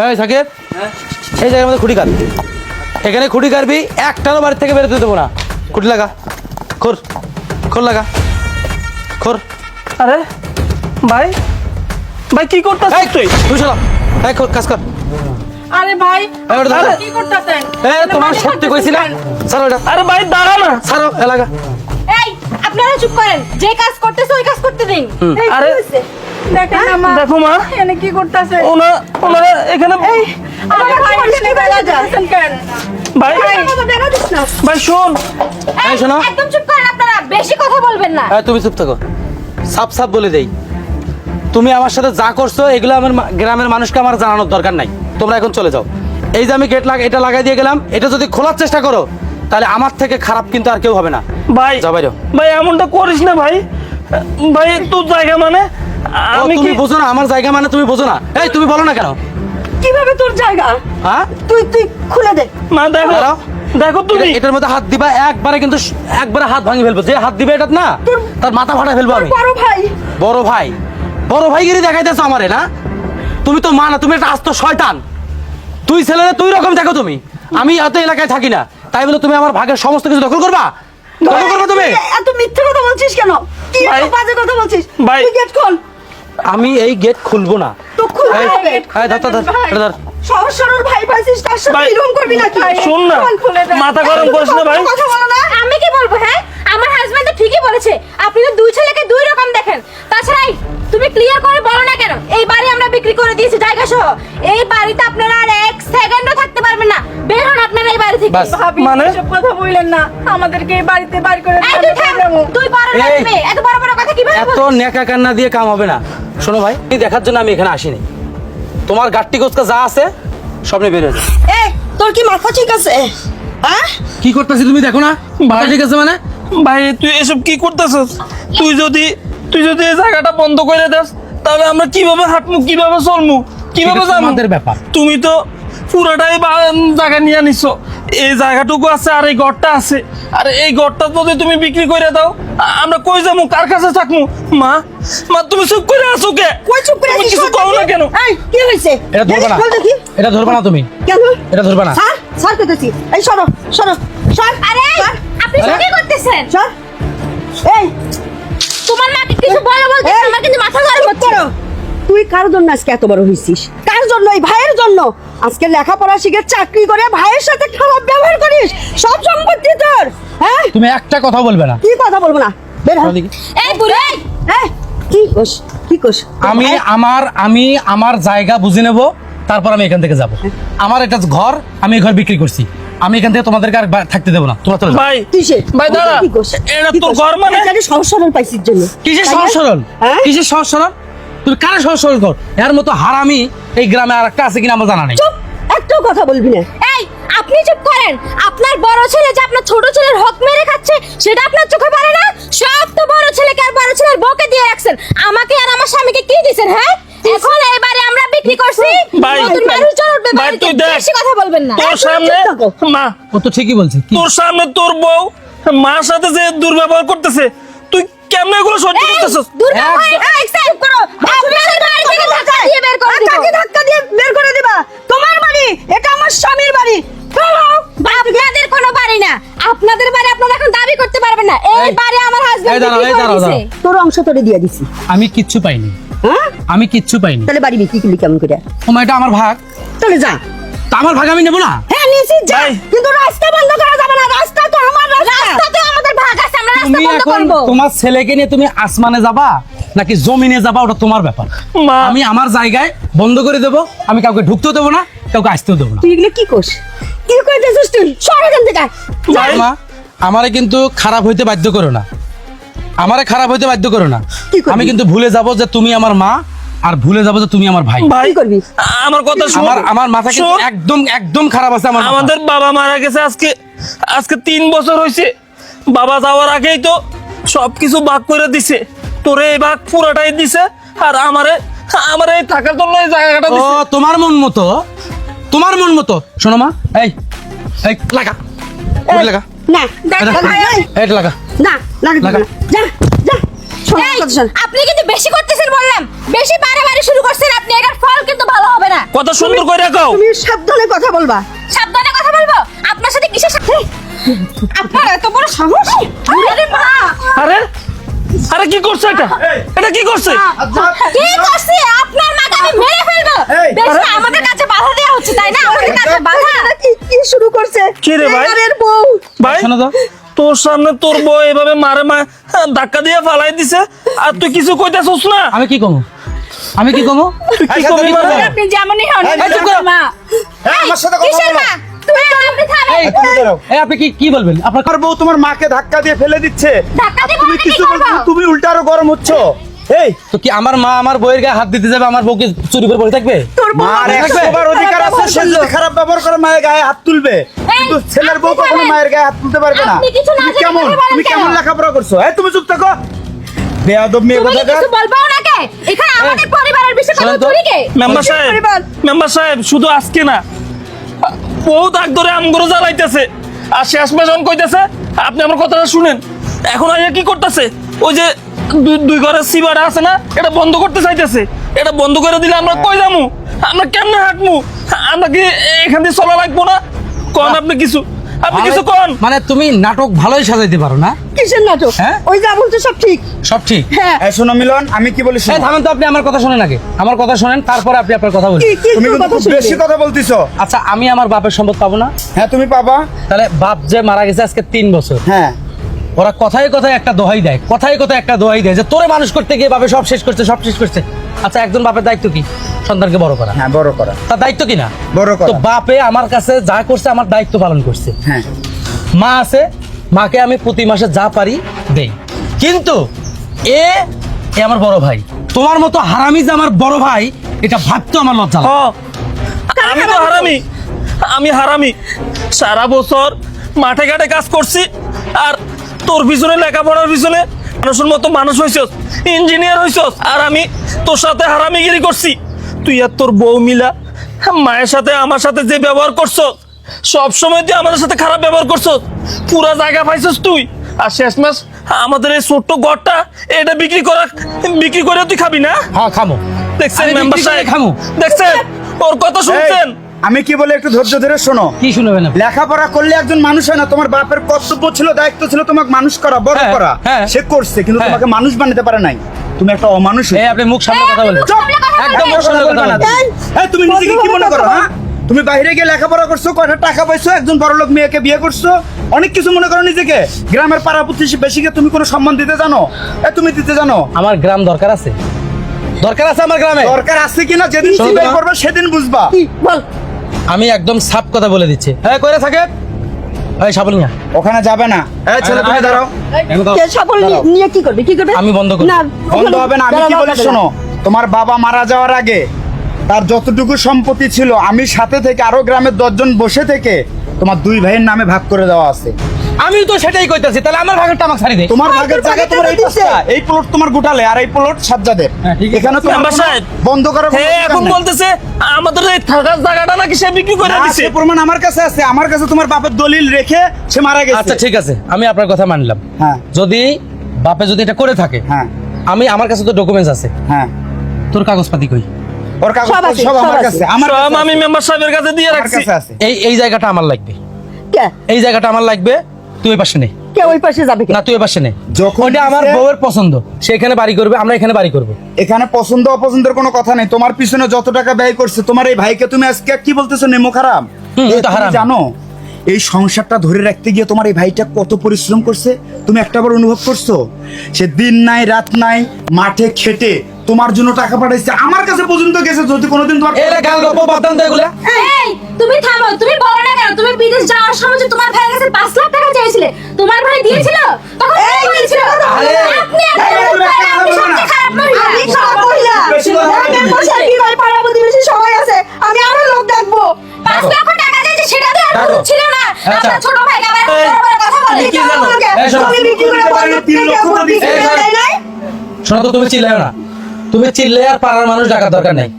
এই সাকিব, এই জায়গার মধ্যে খুঁটি কাট। এখানে খুঁটি কাটবি, একটারও বাড়ি থেকে বেরোতে দেবো না। খুঁটি লাগা, খোর খোর লাগা, খোর। আরে ভাই, ভাই কি করতেছিস তুই? তুই চলো, এই খোর, কাজ কর। আরে ভাই এই ওটা ধরো। কি করতেছেন? তোমার সত্যি কইছিলাম, ছাড়ো এটা, আরে ভাই দাঁড়া না। ছাড়ো এলাকা। এই আপনারা চুপ করেন, যে কাজ করতেছে ওই কাজ করতে দিন। এই, কি আরে, হইছে? দেখেন না মা, দেখো মা, এখানে কি করতেছে? ওনারা এখানে আরে ভাই এখানে বেলা যাচ্ছেন কেন? ভাই দেখা দিস না। ভাই শোন, এই শোনো, একদম চুপ করেন আপনারা, বেশি কথা বলবেন না। তুমি চুপ থাকো। সাপ সাপ বলে দেই, তুমি আমার সাথে যা করছো এগুলো আমার গ্রামের মানুষকে আমার জানানোর দরকার নাই। তোমরা এখন চলে যাও। এই যে আমি গেট এটা লাগাই দিয়ে গেলাম, এটা যদি খোলার চেষ্টা করো তাহলে আমার থেকে খারাপ কিন্তু আর কেউ হবে না। ভাই যাও বাইরে। ভাই এমনটা করিস না ভাই। ভাই তোর জায়গা মানে আমি তুমি কি বোঝো না আমার জায়গা মানে? তুমি বোঝো না? এই তুমি বলো না কেন? কিভাবে তোর জায়গা? হ্যাঁ, তুই খুলে দে। না দেখো, দাঁড়াও। দেখো তুমি এটার মধ্যে হাত দিবা একবারে, কিন্তু একবারে হাত ভাঙি ফেলবো। যে হাত দিবে এটা না, তার মাথা ফাটা ফেলবো আমি। বড় ভাই, বড় ভাই, বড় ভাইগিরি দেখাইতেছো আমারে না? তুমি তো মা না, তুমি একটা আস্ত শয়তান। তুই ছেলেরা তুই রকম দেখো তুমি। আমি এত এলাকায় থাকি না, তাই বলে তুমি আমার ভাগের সমস্ত কিছু দখল করবা? দখল করবে তুমি? এত মিথ্যে কথা বলছিস কেন? কি ভাই, এত বাজে কথা বলছিস? ভাই। তুই গেট খোল। আমি এই গেট খুলবো না। তো খুলতে এই, হবে। এই ধর, ধর, ধর, ভাই, এটা ধর। সহজ সরল ভাই পাইছিস, তার সাথে ভাই, এরকম করবি নাকি? শোন না, খোল, খুলে দে। মাথা গরম করিস না ভাই। কথা বলো না। আমি কি বলবো? হ্যাঁ, আমার হাজবেন্ড তো ঠিকই বলেছে, আপনি তো দুই ছেলেকে দুই রকম দেখেন। তাছাড়া তুমি ক্লিয়ার করে বলো না কেন এই বাড়ি আমরা বিক্রি করে দিয়েছি জায়গা সহ? এই বাড়িতে আপনারা আর এক সেকেন্ডও থাকতে পারবেন না। বের হন আপনারা এই বাড়ি থেকে। বাস। ভাবি, মানে? এসব কথা বললেন না, আমাদেরকে এই বাড়িতে বাড়ি করে এই তুই থাম, তুই বড় না এই। তুমি, এত বড় বড় কথা কিভাবে এত বলছিস? নেকা কান্না দিয়ে কাম হবে না। শোনো ভাই, এই দেখার জন্য আমি এখানে আসিনি। তোমার গাট্টি গোছকা যা আছে সব নিয়ে বেরিয়ে যাও। এই, তোর কি মাথা ঠিক আছে? হ্যাঁ, কি করতেছি তুমি দেখো না? ভাই। ঠিক আছে মানে? ভাই তুই এসব কি করতেছস? তুই যদি এই জায়গাটা বন্ধ করে দেস তাহলে আমরা কিভাবে হাঁটমু, কিভাবে চলমু, কিভাবে সেটা যাবো? তোমাদের ব্যাপার। তুমি তো পুরোটাই জায়গা নিয়ে নিছো। এই জায়গাটুকু আছে আর এই ঘরটা আছে, আর এই ঘরটা যদি তুমি বিক্রি করে দাও আমরা কই যাবো, কার কাছে থাকমু? মা, তুমি চুপ করে আছো কে? কই চুপ করে তুমি আছিস? কিছু কও না কেন? এই, কি হইছে? এটা ধরবে না, বল দেখি। এটা ধরবে না তুমি, কেন? এটা ধরবে না। স্যার, স্যার কইতেছি। এই সরো, সরো, সর। আরে সর, আপনি আরে? কি করতেছেন? সর। এই, তোমার মাকে কিছু বলা বলতে এই, আমার কিন্তু মাথা গরম চুপ হচ্ছে। করো। তুই কার জন্য আজকে এত বড় হইছিস? কার জন্য? এই ভাইয়ের জন্য। আজকে লেখাপড়া শিখে চাকরি করে ভাইয়ের সাথে খারাপ ব্যবহার করিস, সব সম্পত্তি তোর। হ্যাঁ, তুমি একটা কথা বলবে না। কি কথা বলবো না? বের হ। এই বুড়ি, এই, কি কোস? কি কোস? আমি আমার জায়গা বুঝে নেব, তারপর আমি এখান থেকে যাব। আমার একটা ঘর, আমি এই ঘর বিক্রি করছি। আমি এখান থেকে তোমাদেরকে আর থাকতে দেবো না। তোমরা চলে যাও। ভাই, কিসে? ভাই দাঁড়া, কি কোস? এটা কি তোর কোস? ঘর মানে? এখানে সহজ সরল পাইছিস জন্য। কিসের তাই না? সহজ সরল? হ্যাঁ? কিসের সহজ সরল? তুমি কারে সহজ সরল কর? এর মতো হারামি এই গ্রামে আর একটা আছে কিনা আমার জানা নেই। চুপ, একটাও কথা বলবি না। এই আপনি চুপ করেন। আপনার বড় ছেলে যে আপনার ছোট ছেলের হক মেরে খাচ্ছে সেটা আপনার চোখে পড়ে না? সব তো বড় ছেলেকে আর বড় ছেলের বউকে দিয়ে রাখছেন। আমাকে আর আমার স্বামীকে কি দিবেন? হ্যাঁ, এখন এবারে আমরা বিক্রি করছি, ভাই, নতুন মানুষ জন উঠবে ভাই, বাড়িতে। তুই দেখ। বেশি কথা বলবেন না। তোর সামনে মা, ও তো ঠিকই বলছে। কি? তোর সামনে তোর বউ মার সাথে যে দুর্ব্যবহার করতেছে, তুই কেমনে এগুলো সহ্য করতেছস? এক্সেপ্ট করো। আপনাদের বাড়ি থেকে ধাক্কা দিয়ে বের করে দিব। কাকে ধাক্কা দিয়ে বের করে দিবা? তোমার বাড়ি, এটা আমার স্বামীর বাড়ি। চলো। আপনাদের কোনো বাড়ি না, আপনাদের বাড়ি আপনারা এখন দাবি করতে পারবেন না। এই এই, বাড়ি আমার হাজবেন্ড এই দাঁড়াও, বিক্রি এই করে দাঁড়াও, দিয়েছে। দাঁড়াও। তোর অংশ তোরে দিয়ে দিছি। আমি কিচ্ছু পাইনি, হ্যাঁ, আমি কিচ্ছু পাইনি। তাহলে বাড়ি বিক্রি করলি কেমন করে? তোমার এটা আমার ভাগ, তাহলে যা। তা আমার ভাগ আমি নেবো না। হ্যাঁ, নিয়েছি, যা। ভাই। কিন্তু রাস্তা বন্ধ করা যাবে না। রাস্তা তো আমার রাস্তা। রাস্তাতে আমাদের ভাগ আছে, আমরা রাস্তা তুমি বন্ধ এখন করব। তোমার ছেলেকে নিয়ে তুমি আসমানে যাবা নাকি জমিনে যাবা, ওটা তোমার ব্যাপার। মা, আমি আমার জায়গায় বন্ধ করে দেবো। আমি কাউকে ঢুকতেও দেবো না, কাউকে আসতেও দেবো না। তুই এগুলো কি কোস? কি কইতেছিস তুই? সর এখান থেকে। ভাই, মা, আমারে কিন্তু খারাপ হইতে বাধ্য করো না। আমারে খারাপ হইতে বাধ্য করো না। কি করবি? আমি কিন্তু ভুলে যাব যে তুমি আমার মা, আর ভুলে যাব যে তুমি আমার ভাই। ভাই, কি করবি? আমার কথা শোন। আমার মাথা কিন্তু শোন। একদম খারাপ আছে। আমার আমাদের বাবা মারা গেছে আজকে 3 বছর হয়েছে। বাবা যাওয়ার আগেই তো সবকিছু ভাগ করে দিছে। তোরে এই ভাগ পুরোটাই দিছে, আর আমারে এই থাকার জন্য এই জায়গাটা ও দিছে। তোমার মন মতো, তোমার মন মতো। শোনো মা, এই এই লাগা, ওটা লাগা, না, দেখ, এটা এই, এটা লাগা। না, লাগবে লাগা। না। যা, যা। শোনো, এই, কথা শোনো। আপনি কিন্তু বেশি করতেছেন বললাম, বেশি বাড়াবাড়ি শুরু করছেন আপনি, এটার ফল কিন্তু ভালো হবে না। কথা সুন্দর করে রাখো। তুমি সাবধানে কথা বলবা। সাবধানে কথা বলবো। আপনার সাথে কিসের সাথে? আপনার এত বড় সাহস? আরে মা, আরে আরে কি করছে এটা? এটা কি করছে? কি করছে? আপনার মাকে আমি মেরে ফেলবো। এই, বেশ, আমাদের কাছে বাধা দেওয়া হচ্ছে তাই না? আমাদের কাছে বাধা। কি শুরু করছে? কি রে ভাই? এবারের বউ। ভাই শোনো তো। তোর সামনে তোর বউ এভাবে মারে ধাক্কা দিয়ে ফালাই দিছে, আর তুই কিছু কইতাছস না? আমি কি কমু? আমি কি কমু? তুই কি করবি মানে? আপনি যেমনই হন, এই, চুপ করো। মা। হ্যাঁ, আমার সাথে কথা কিসের বলো। মা? আপনি থামেন। এই, তুমি দাঁড়াও। এই, আপনি কি বলবেন? আপনার আমার বউ তোমার মাকে ধাক্কা দিয়ে ফেলে দিচ্ছে, ধাক্কা দিয়ে তুমি মাকে কিছু কি করবো? বলছো, তুমি উল্টা আরো গরম হচ্ছ। এই তো কি আমার মা আমার বউয়ের গায়ে হাত দিতে যাবে, আমার বউকে চুরি করে বসে থাকবে? তোর বউ মার আমার সাথে 100 বার অধিকার খারাপ আছে, সে ব্যবহার যদি করলো। খারাপ ব্যবহার করে মায়ের গায়ে হাত তুলবে, কিন্তু ছেলের বউ আপনি কখনো জানেন। মায়ের গায়ে হাত তুলতে পারবে না। আপনি কিছু না তুমি জেনে কেমন, কথা বলেন তুমি কেন? কেমন লেখাপড়া করছো? এই তুমি চুপ থাকো, বেয়াদব মেয়ে তুমি কি কোথাকার। কিছু বলবো ওনাকে? এখানে আমাদের পরিবারের বিষয়ে কথা শোনেন তো। চুরি কে? মেম্বার সাহেব, পরিবার। মেম্বার সাহেব, শুধু আজকে না, বহুত আগ ধরে আমগরো জ্বালাইতেছে, আর শেষ মেশন কইতেছে আপনি আমার কথাটা শুনেন। এখন আইয়া কি করতেছে? ওই যে দুই ঘরের সিবাটা আছে না, এটা বন্ধ করতে চাইতেছে। এটা বন্ধ করে দিলে আমরা কই যামু? আমরা কেমনে হাঁটমু? আমরা কি এখান দিয়ে চলা লাগবো না? কোন আপনি কিছু, আপনি কিছু কোন। মানে তুমি নাটক ভালোই সাজাইতে পারো না? কিসের নাটক? হ্যাঁ? ওই যা বলছো সব ঠিক। সব ঠিক। হ্যাঁ। এই শোনো মিলন, আমি কি বলি এই শোনো। থামেন তো, আপনি আমার কথা শোনেন আগে। আমার কথা শোনেন, তারপরে আপনি আপনার কথা বলুন। কি তুমি তোর কিন্তু কথা খুব শুনবে? বেশি কথা বলতিছো। আচ্ছা, আমি আমার বাপের সম্পদ পাবো না? হ্যাঁ তুমি পাবা। তাহলে বাপ যে মারা গেছে আজকে 3 বছর, হ্যাঁ ওরা কথায় কথায় একটা দোহাই দেয়, কথায় কথায় একটা দোহাই দেয় যে তোরে মানুষ করতে গিয়ে বাপে সব শেষ করছে, সব শেষ করছে। আচ্ছা, একজন বাপের দায়িত্ব কি? সন্তানকে বড় করা। হ্যাঁ, বড় করা। তার দায়িত্ব কি না? বড় করা। তো বাপে আমার কাছে যা করছে, আমার দায়িত্ব পালন করছে। হ্যাঁ মা আছে, মাকে আমি প্রতি মাসে যা পারি দেই। কিন্তু এ আমার বড় ভাই, তোমার মতো হারামি যে আমার বড় ভাই, এটা ভাবতে আমার লজ্জা লাগে। হ, আমি তো হারামি, আমি হারামি। সারা বছর মাঠে ঘাটে কাজ করছি, আর তোর পিছনে লেখাপড়ার পিছনে মানুষের মতো মানুষ হইছস, ইঞ্জিনিয়ার হইছস, আর আমি তোর সাথে হারামিগিরি করছি। তুই আর তোর বউ মিলা মায়ের সাথে আমার সাথে যে ব্যবহার করছস, সব সময় তুই আমাদের সাথে খারাপ ব্যবহার করছস। পুরা জায়গা পাইছস তুই, আর শেষ মাস আমাদের এই ছোট্ট ঘরটা এটা বিক্রি করে তুই খাবি না? হ্যাঁ, খামো। দেখছেন আমি মেম্বার বিক্রি করে সাহেব, খামো। দেখছেন ওর কথা শুনছেন? এই, আমি কি বলে একটু ধৈর্য ধরে শোনো। কি শুনবেন আপনি? লেখাপড়া করলে একজন মানুষ হয় না। তোমার বাপের কর্তব্য ছিল, দায়িত্ব ছিল তোমাকে মানুষ করা, বড় হ্যাঁ, করা। হ্যাঁ। সে করছে, কিন্তু হ্যাঁ। তোমাকে মানুষ বানাতে পারে নাই। তুমি একটা অমানুষ এই আপনি মুখ সামনে কথা বলেন। চুপ! একদম মুখ সামনে কথা বলেন। এই, এই, তুমি নিজেকে কি মনে করো? হ্যাঁ, তুমি বাইরে গিয়ে লেখাপড়া করছো, কয়টা টাকা পাইছো, একজন বড়লোক মেয়েকে বিয়ে করছো, অনেক কিছু মনে করো নিজেকে। গ্রামের পাড়া প্রতিবেশীকে তুমি কোনো সম্মান দিতে জানো? তুমি দিতে জানো? আমার গ্রাম দরকার আছে, দরকার আছে আমার গ্রামে। দরকার আছে কিনা যেদিন শোনো চিন্তা তো। করবে সেদিন বুঝবা। কি বল? আমি একদম সাফ কথা বলে দিচ্ছি। হ্যাঁ, কইরা থাকে এই সাবল নিয়া। ওখানে যাবে না। এই ছেলে, তুমি দাঁড়াও। কে সফল নিয়ে কি করবে? কি করবে? আমি বন্ধ করবো। না, বন্ধ হবে না। আমি কি দাঁড়াও, বলি দাঁড়াও। শোনো, তোমার বাবা মারা যাওয়ার আগে তার যতটুকু সম্পত্তি ছিল, আমি সাথে থেকে আরো গ্রামের 10 জন বসে থেকে তোমার 2 ভাইয়ের নামে ভাগ করে দেওয়া আছে। আমি তো সেটাই কইতাছি, তাহলে আমার ভাগেরটা আমাকে ছাড়ি দে। তোমার আমার ভাগের তো জায়গা ভাগেরটা তোমার এই দিছে। পাশটা, এই প্লট তোমার গোটালে, আর এই প্লট সাজ্জাদের। হ্যাঁ, ঠিক আছে। এখানে তোমার মেম্বার কোনো সাহেব, বন্ধ করার কোনো হ্যাঁ, দরকার এখন নেই। বলতেছে আমাদের এই থাকার জায়গাটা নাকি সে বিক্রি করে না, দিছে। সে প্রমাণ আমার কাছে আছে। আমার কাছে তোমার বাপের দলিল রেখে সে মারা গেছে। আচ্ছা, ঠিক আছে, আমি আপনার কথা মানলাম। হ্যাঁ যদি বাপে যদি এটা করে থাকে, হ্যাঁ আমার কাছে তো ডকুমেন্টস আছে। হ্যাঁ, তোর কাগজপাতি কই? ওর কাগজ সব আছে, সব সব আমার আছে। কাছে, আমার সব কাছে আমি আছে। মেম্বার সাহেবের কাছে দিয়ে আমার রাখছি। কাছে আছে। এই জায়গাটা আমার লাগবে, কে? এই জায়গাটা আমার লাগবে। তুই ওই পাশে নে। কে ওই পাশে যাবে কে? না, তুই ওই পাশে নে। যখন ওইটা আমার দিছে- বউয়ের পছন্দ, সে এখানে বাড়ি করবে, আমরা এখানে বাড়ি করব। এখানে পছন্দ অপছন্দের কোনো কথা নেই। তোমার পিছনে যত টাকা ব্যয় করছে তোমার এই ভাইকে, তুমি আজকে কি বলতেছো নেমো খারাপ? হুম, এ, এটা তুমি হারাম। জানো এই সংসারটা ধরে রাখতে গিয়ে তোমার এই ভাইটা কত পরিশ্রম করছে? তুমি একটাবার অনুভব করছো? সে দিন নাই রাত নাই মাঠে খেটে তোমার জন্য টাকা পাঠাইছে, আমার কাছে পর্যন্ত গেছে। যদি কোনোদিন তোমার এরা গাল গপ্প বাদ দেন এগুলা। এই, তুমি থামো, তুমি বলো না কেন? তুমি বিদেশ যাওয়ার সময় যে তোমার ভাইয়ের কাছে 5 লাখ টাকা চাইছিলে, তোমার ভাই দিয়েছিল? তখন কি বলেছিল? আরে, আপনি আর এই, তুমি একটা কথা বলো না। সবচেয়ে খারাপ মহিলা। আমি খারাপ মহিলা। বেশি কথা বলবি। আমি বসার কি ভাই, পাড়া প্রতিবেশী সবাই আছে। আমি আরো লোক ডাকবো। 5 লক্ষ টাকা দিয়েছে, সেটা তো আর ডাকো। ছিল না। আচ্ছা। আপনার ছোট ভাইকে আবার এই, বড় বড় কথা বলে। কি জানো? এই, শোনো। তুমি বিক্রি করে বলবে 3 লক্ষ তো দিছে। এই, শোনো। শোনো তো, তুমি চিল্লাও না। তুমি চিল্লে আর পাড়ার মানুষ ডাকার দরকার নেই।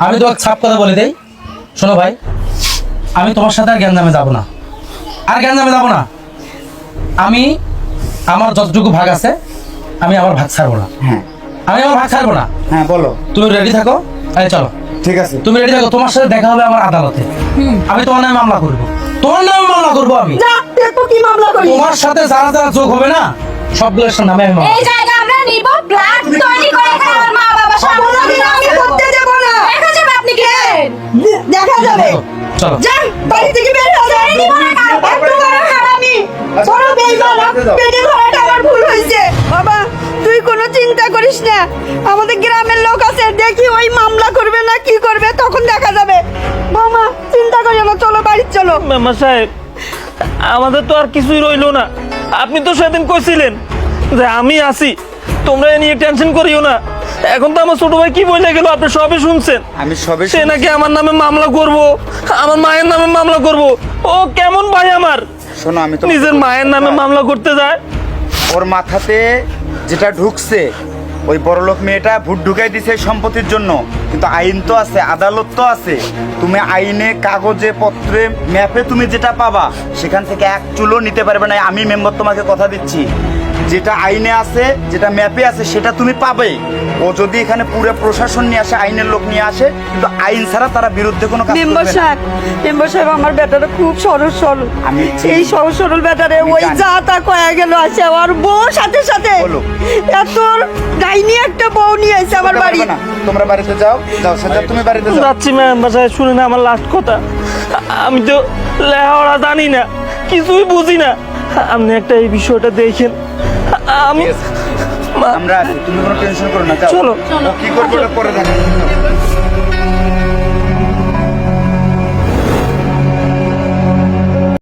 আমি তোমাকে সাফ কথা বলে দেই। শোনো ভাই, আমি তোমার সাথে আর গ্যাঞ্জামে যাবো না, আর গ্যাঞ্জামে যাবো না। আমি আমার যতটুকু ভাগ আছে আমি আমার ভাগ ছাড়বো না, হ্যাঁ আমি আমার ভাগ ছাড়বো না। হ্যাঁ বলো। তুমি রেডি থাকো, এই চলো। ঠিক আছে, তুমি রেডি থাকো, তোমার সাথে দেখা হবে আমার আদালতে। আমি তোমার নামে মামলা করব, তোমার নামে মামলা করব আমি। যা দেখো কি মামলা করি। তোমার সাথে যারা যারা যোগ হবে না সবগুলোর নামে আমি মামলা এই জায়গা আমরা নিব, প্ল্যান তৈরি করে এখানে আমার মা বাবা সামনে আমি করতে দেব না। দেখা যাবে আপনি কি করেন। দেখা যাবে। করবো। চলো যান বাড়ি থেকে বের হয়ে যান। দিব না কারো। একটু বড় হারামি, বড় বেইমান। পেটে ধরাটা আমার ভুল হয়েছে। বাবা তুই কোনো চিন্তা করিস না, আমাদের গ্রামের লোক আছে, দেখি ওই মামলা করবে না কি করবে তখন দেখা যাবে। মামা চিন্তা করিও না, চলো বাড়ি চলো। মেম্বার সাহেব, আমাদের তো আর কিছুই রইলো না। আপনি তো সেদিন কইছিলেন যে আমি আছি, তোমরা এ নিয়ে টেনশন করিও না। এখন তো আমার ছোট ভাই কি বলে গেল, আপনি সবই শুনছেন। আমি সবে সে নাকি আমার নামে মামলা করব, আমার মায়ের নামে মামলা করব। ও কেমন ভাই আমার, শোনো, আমি তো নিজের মায়ের নামে মামলা করতে যায়। ওর মাথাতে যেটা ঢুকছে, ওই বড়লোক মেয়েটা ভোট ঢুকাই দিছে এই সম্পত্তির জন্য, কিন্তু আইন তো আছে, আদালত তো আছে। তুমি আইনে কাগজে পত্রে ম্যাপে তুমি যেটা পাবা সেখান থেকে এক চুলো নিতে পারবে না। আমি মেম্বার তোমাকে কথা দিচ্ছি, যেটা আইনে আছে, যেটা ম্যাপে আছে সেটা তুমি পাবে। ও যদি এখানে পুরো প্রশাসন নিয়ে আসে, আইনের লোক নিয়ে আসে, কিন্তু আইন ছাড়া তারা বিরুদ্ধে কোনো কাজ মেম্বার করবে না। সাহেব, মেম্বার সাহেব আমার বেটাটা খুব সরল সরল। আমি চিনি। এই সরল সরল বেটারে আমি ওই জানি। যা তা কয়া গেল আছে আর বউ সাথে সাথে বলো। এত ডাইনি একটা বউ নিয়ে এসে আমার বাড়ি। পারবে না। তোমরা বাড়িতে যাও, যাও সাজ্জাদ, তুমি বাড়িতে যাও। যাচ্ছি মেম্বার সাহেব, শুনে না আমার লাস্ট কথা। আমি তো লেহাওড়া জানি না, কিছুই বুঝি না। আপনি একটা এই বিষয়টা দেখেন। আমি আমরা আছি, তুমি কোনো টেনশন করো না, যাও। চলো। ও কি করবে ওটা পরে দেখা যাবে।